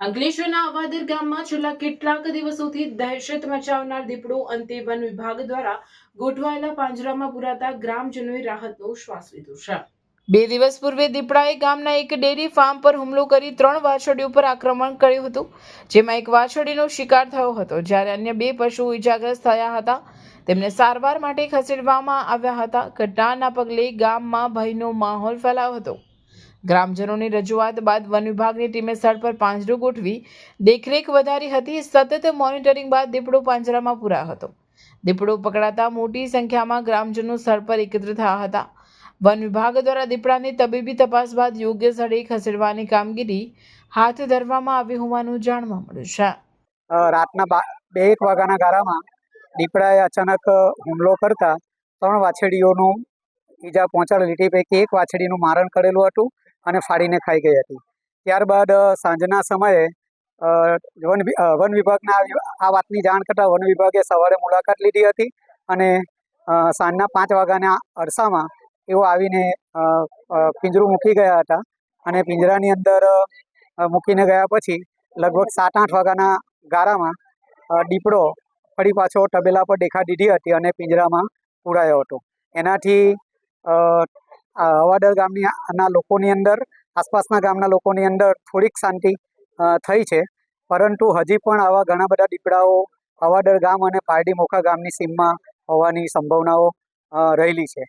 અંકલેશ્વરના અવાદર ગામમાં છેલ્લા કેટલાક દિવસોથી દહેશત મચાવનાર દીપડો અંતે વન વિભાગ દ્વારા ગોઠવાયેલા પાંજરામાં પુરાતા ગ્રામજનોએ રાહતનો શ્વાસ લીધો છે। 2 દિવસ પૂર્વે દીપડાએ ગામના એક ડેરી ફાર્મ પર હુમલો કરી 3 વાછરડીઓ પર આક્રમણ કર્યું હતું, જેમાં એક વાછરડીનો શિકાર થયો હતો, જ્યારે અન્ય 2 પશુઓ ઇજાગ્રસ્ત થયા હતા। તેમને સારવાર માટે ખસેડવામાં આવ્યા હતા। ઘટનાના પગલે ગામમાં ભયનો માહોલ ફેલાયો હતો। ગ્રામજનોની રજૂઆત બાદ વન વિભાગની ટીમે સ્થળ પર પાંજરું ગોઠવી દેખરેખ વધારી હતી। સતત મોનિટરિંગ બાદ દીપડો પાંજરામાં પૂરાયો હતો। દીપડો પકડાતા મોટી સંખ્યામાં ગ્રામજનો સ્થળ પર એકત્ર થયા હતા। વન વિભાગ દ્વારા દીપડાની તબીબી તપાસ બાદ યોગ્ય સ્થળે ખસેડવાની કામગીરી હાથ ધરવામાં આવી હોવાનું જાણવા મળ્યું છે। રાતના 2-1 વાગ્યાના ગાળામાં દીપડાએ અચાનક હુમલો કરતા 3 વાછરડીઓનું ઈજા પહોંચાડેલી, તે પૈકી એક વાછરડીનું મારણ કરેલું હતું અને ફાડીને ખાઈ ગઈ હતી। ત્યારબાદ સાંજના સમયે વન વિભાગના આ વાતની જાણ કરતાં વન વિભાગે સવારે મુલાકાત લીધી હતી અને સાંજના 5 વાગ્યાના અરસામાં એઓ આવીને પિંજરું મૂકી ગયા હતા અને પિંજરાની અંદર મૂકીને ગયા પછી લગભગ 7-8 વાગ્યાના ગાળામાં દીપડો ફરી પાછો તબેલા પર દેખા દીધી હતી અને પિંજરામાં પૂરાયો હતો। એનાથી અવાદર ગામના લોકોની અંદર, આસપાસના ગામના લોકોની અંદર થોડીક શાંતિ થઈ છે, પરંતુ હજી પણ આવા ઘણા બધા દીપડાઓ અવાદર ગામ અને પારડી મોખા ગામની સીમમાં હોવાની સંભાવનાઓ રહેલી છે।